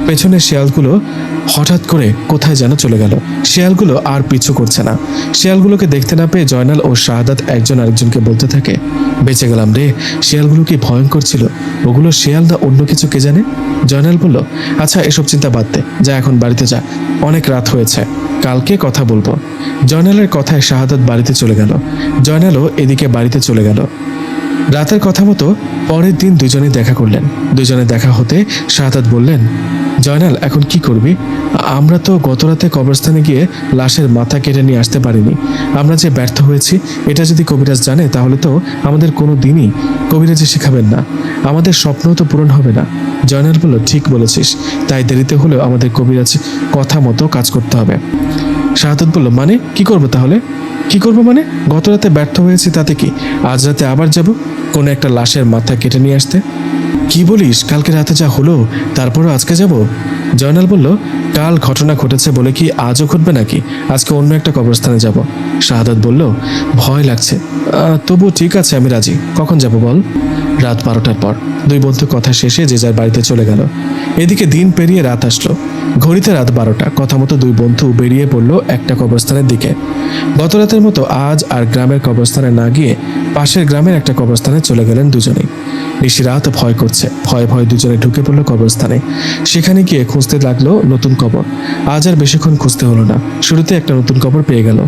পেছনের শিয়ালগুলো হঠাৎ করে কোথায় যেন চলে গেল। শিয়ালগুলো আর পিছু করছে না। শিয়ালগুলোকে দেখতে না পেয়ে জয়নাল ও শাহাদাত একজন আরেকজনকে বলতে থাকে, বেঁচে গেলাম রে, শিয়ালগুলো কি ভয়ঙ্কর ছিল, ওগুলো শিয়াল না অন্য কিছু কে জানে। জয়নাল বলল, আচ্ছা এসব চিন্তা বাদ দে, যা এখন বাড়িতে যা, অনেক রাত হয়েছে, কালকে কথা বলবো। জয়নালের কথায় শাহাদাত বাড়িতে চলে গেল। জয়নালও এদিকে বাড়িতে চলে গেল। রাতের কথা মতো পরের দিন দুজনে দেখা করলেন। দুজনে দেখা হতে শাহাদাত বললেন, জয়নাল এখন কি করবি? আমরা তো গত রাতে কবরস্থানে গিয়ে লাশের মাথা কেটে নিয়ে আসতে পারিনি। আমরা যে ব্যর্থ হয়েছি এটা যদি কবিরাজ জানে তাহলে তো আমাদের কোনো দিনই কবিরাজি শেখাবেন না, আমাদের স্বপ্নও তো পূরণ হবে না। জয়নাল বলল, ঠিক বলেছিস, তাই দেরিতে হলেও আমাদের কবিরাজ কথা মতো কাজ করতে হবে। শাহাদাত বলল, মানে কি করবো তাহলে? কি করবো মানে? গত রাতে ব্যর্থ হয়েছি তাতে কি, আজ রাতে আবার যাব কোনো একটা লাশের মাথা কেটে নিয়ে আসতে? কি বলিস, কালকে রাতে যা হলো তারপরও আজকে যাব? জয়নাল বলল, কাল ঘটনা ঘটেছে বলে কি আজও ঘটবে নাকি? আজকে অন্য একটা কবরস্থানে যাব। শাহাদাত বলল, ভয় লাগছে, তবু ঠিক আছে আমি রাজি। কখন যাব বল? রাত 12টার পর। দুই বন্ধু কথা শেষে যে যার বাড়িতে চলে গেল। এদিকে দিন পেরিয়ে রাত আসলো। ঘড়িতে রাত 12টা। কথা মতো দুই বন্ধু বেরিয়ে পড়লো একটা কবরস্থানের দিকে। গত রাতের মতো আজ আর গ্রামের কবরস্থানে না গিয়ে পাশের গ্রামের একটা কবরস্থানে চলে গেলেন দুজনেই। নিশিরাত ভয় করছে, ভয়ে ভয়ে দুজনে ঢুকে পড়লো কবরস্থানে। সেখানে গিয়ে খুঁজতে লাগলো নতুন কবর। আজ আর বেশিক্ষণ খুঁজতে হলো না, শুরুতে একটা নতুন কবর পেয়ে গেল।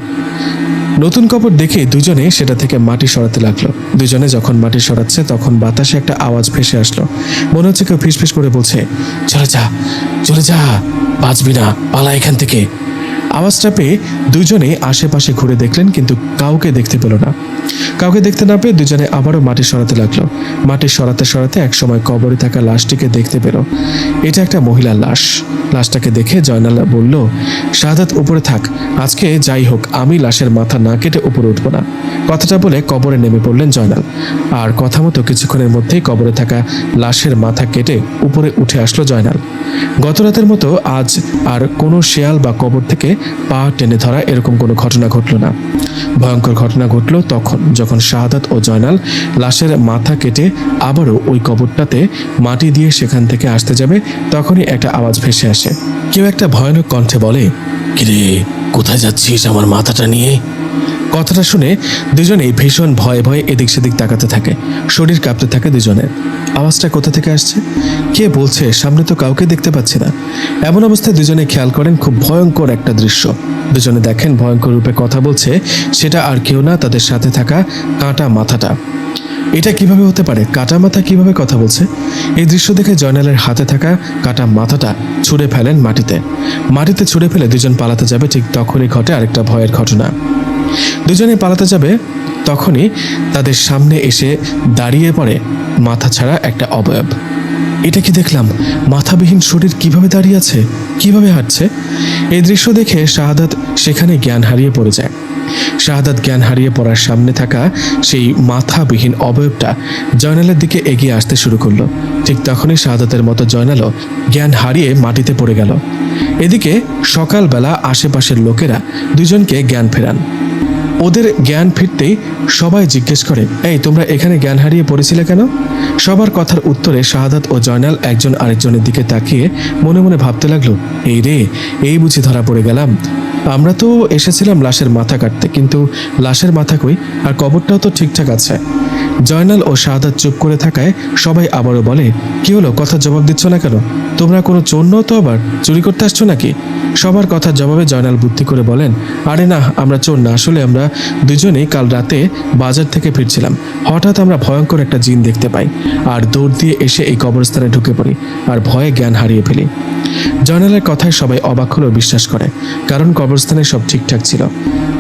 নতুন কবর দেখে দুজনে সেটা থেকে মাটি সরাতে লাগলো। দুজনে যখন মাটি সরাচ্ছে তখন বাতাসে একটা আওয়াজ ভেসে আসলো। মনে হচ্ছে কেউ ফিসফিস করে বলছে, চলে যা, চলে যা, বাঁচবি না, পালা এখান থেকে। আওয়াজটা পেয়ে দুজনে আশেপাশে ঘুরে দেখলেন, কিন্তু কাউকে দেখতে পেল না। কাউকে দেখতে না পেয়ে দুজনে আবারও মাটি সরাতে লাগলো। মাটি সরাতে সরাতে একসময় কবরে থাকা লাশটিকে দেখতে পেল। এটা একটা মহিলার লাশ। লাশটাকে দেখে জয়নাল বলল, শাহাদাত উপরে থাক, আজকে যাই হোক আমি লাশের মাথা না কেটে উপরে উঠবো না। কথাটা বলে কবরে নেমে পড়লেন জয়নাল। আর কথা মতো কিছুক্ষণের মধ্যেই কবরে থাকা লাশের মাথা কেটে উপরে উঠে আসলো জয়নাল। গত রাতের মতো আজ আর কোনো শিয়াল বা কবর থেকে পা টেনে ধরা এরকম কোনো ঘটনা ঘটলো না। ভয়ঙ্কর ঘটনা ঘটলো তখন যখন শাহাদাত ও জয়নাল লাশের মাথা কেটে আবারও ওই কবরটাতে মাটি দিয়ে সেখান থেকে আসতে যাবে, তখনই একটা আওয়াজ ভেসে আসে। কেউ একটা ভয়ানক কণ্ঠে বলে, কিরে কোথায় যাচ্ছিস আমার মাথাটা নিয়ে? কথাটা শুনে দুজনেই ভীষণ ভয়ে ভয়ে এদিক সেদিক তাকাতে থাকে। শরীর কাঁপতে থাকে দুজনের। আওয়াজটা কোথা থেকে আসছে, কে বলছে? সামনে তো কাউকে দেখতে পাচ্ছি না। এমন অবস্থায় দুজনে খেয়াল করেন খুব ভয়ঙ্কর একটা দৃশ্য। দুজনে দেখেন ভয়ঙ্কর রূপে কথা বলছে সেটা আর কেউ না, তাদের সাথে থাকা কাঁটা মাথাটা। এটা কিভাবে হতে পারে? কাটা মাথা কিভাবে কথা বলছে? এই দৃশ্য দেখে জয়নালের হাতে থাকা কাটা মাথাটা ছুঁড়ে ফেলেন মাটিতে। মাটিতে ছুঁড়ে ফেলে দুজন পালাতে যাবে, ঠিক তখনই ঘটে আরেকটা ভয়ের ঘটনা। দুজনে পালাতে যাবে তখনই তাদের সামনে এসে দাঁড়িয়ে পড়ে মাথা ছাড়া একটা অবয়ব। এটা কি দেখলাম? মাথাবিহীন শরীর কিভাবে দাঁড়িয়ে আছে, কিভাবে হাঁটছে? এই দৃশ্য দেখে শাহাদাত সেখানে জ্ঞান হারিয়ে পড়ে যায়। শাহাদাত জ্ঞান হারিয়ে পড়ার সামনে থাকা সেই মাথাবিহীন অবয়বটা জয়নালের দিকে এগিয়ে আসতে শুরু করলো। ঠিক তখনই শাহাদাতের মতো জয়নালও জ্ঞান হারিয়ে মাটিতে পড়ে গেল। এদিকে সকালবেলা আশেপাশের লোকেরা দুজনকে জ্ঞান ফেরান। ওদের জ্ঞান ফিরতেই সবাই জিজ্ঞেস করে, এই তোমরা এখানে জ্ঞান হারিয়ে পড়েছিলে কেন? সবার কথার উত্তরে শাহাদাত ও জয়নাল একজন আরেকজনের দিকে তাকিয়ে মনে মনে ভাবতে লাগলো, এই রে, এই বুঝি ধরা পড়ে গেলাম। আমরা তো এসেছিলাম লাশের মাথা কাটতে, কিন্তু লাশের মাথা কই? আর কবরটাও তো ঠিকঠাক আছে। জয়নাল ও শাহাদাত চুপ করে থাকায় সবাই আবারও বলে, কি হলো, কথার জবাব দিচ্ছ না কেন? তোমরা কোনো চোর নও তো, আবার চুরি করতে আসছো নাকি? সবার কথার জবাবে জয়নাল বুদ্ধি করে বলেন, আরে না, আমরা চোর না, আসলে আমরা দুজনেই কাল রাতে বাজার থেকে ফিরছিলাম। হঠাৎ আমরা ভয়ঙ্কর একটা জিন দেখতে পাই আর দৌড় দিয়ে এসে এই কবরস্থানে ঢুকে পড়ি আর ভয়ে জ্ঞান হারিয়ে ফেলি। জয়নালের কথায় সবাই অবাক হলেও বিশ্বাস করে, কারণ কবরস্থানে সব ঠিকঠাক ছিল,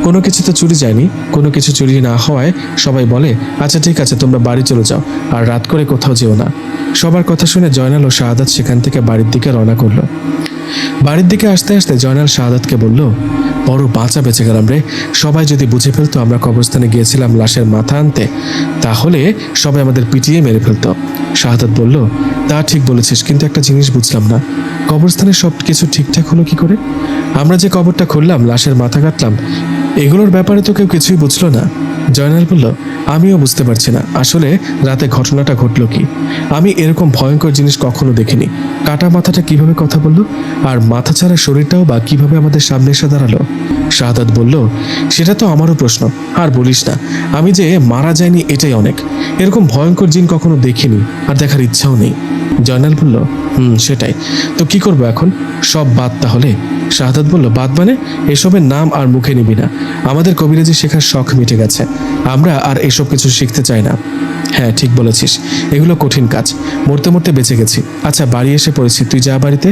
কোনো কিছু তো চুরি যায়নি। কোনো কিছু চুরি না হওয়ায় সবাই বলে, আচ্ছা ঠিক আছে, তোমরা বাড়ি চলে যাও আর রাত করে কোথাও যেও না। সবার কথা শুনে জয়নাল ও শাহাদাত সেখান থেকে বাড়ির দিকে রওনা করলো। বাড়ির দিকে আসতে আসতে জয়নাল শাহাদাতকে বলল, বড় বাঁচা বেঁচে গেলাম রে। সবাই যদি বুঝে ফেলতো আমরা কবরস্থানে গিয়েছিলাম লাশের মাথা আনতে, তাহলে সবাই আমাদের পিটিয়ে মেরে ফেলতো। শাহাদাত বলল, তা ঠিক বলেছিস, কিন্তু একটা জিনিস বুঝলাম না, কবরস্থানে সব কিছু ঠিকঠাক হলো কি করে? আমরা যে কবরটা খুললাম, লাশের মাথা কাটলাম, এগুলোর ব্যাপারে তো কেউ কিছুই বুঝলো না। জয়নাল বলল, আমিও বুঝতে পারছি না আসলে রাতে ঘটনাটা ঘটলো কি। আমি এরকম ভয়ঙ্কর জিনিস কখনো দেখিনি। কাটা মাথাটা কিভাবে কথা বললো, আর মাথা ছাড়া শরীরটাও বা কিভাবে আমাদের সামনে এসে দাঁড়ালো। শাহাদাত বলল, সেটা তো আমারও প্রশ্ন। আর বলিস না, আমি যে মারা যায়নি এটাই অনেক। এরকম ভয়ঙ্কর জিন কখনো দেখিনি, আর দেখার ইচ্ছাও নেই। জয়নাল বলল, সেটাই তো, কি করবো এখন? সব বাদ তাহলে? শাহাদাত বলল, বাদ মানে? এসবের নাম আর মুখে নিবি না। আমাদের কবিরাজি শেখার শখ মিটে গেছে, আমরা আর এসব কিছু শিখতে চাই না। হ্যাঁ ঠিক বলেছিস, এগুলো কঠিন কাজ। মরতে মরতে বেঁচে গেছি। আচ্ছা বাড়ি এসে পড়েছি, তুই যা বাড়িতে,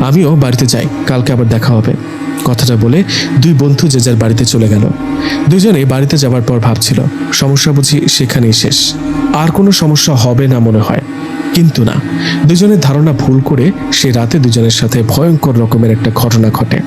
আমিও বাড়িতে যাই, কালকে আবার দেখা হবে। কথাটা বলে দুই বন্ধু যে যার বাড়িতে চলে গেল। দুজনেই বাড়িতে যাবার পর ভাবছিল, সমস্যা বুঝি সেখানেই শেষ, আর কোনো সমস্যা হবে না মনে হয়। কিন্তু না, দুজনের ধারণা ভুল করে সে রাতে দুজনের সাথে ভয়ঙ্কর রকমের একটা ঘটনা ঘটে।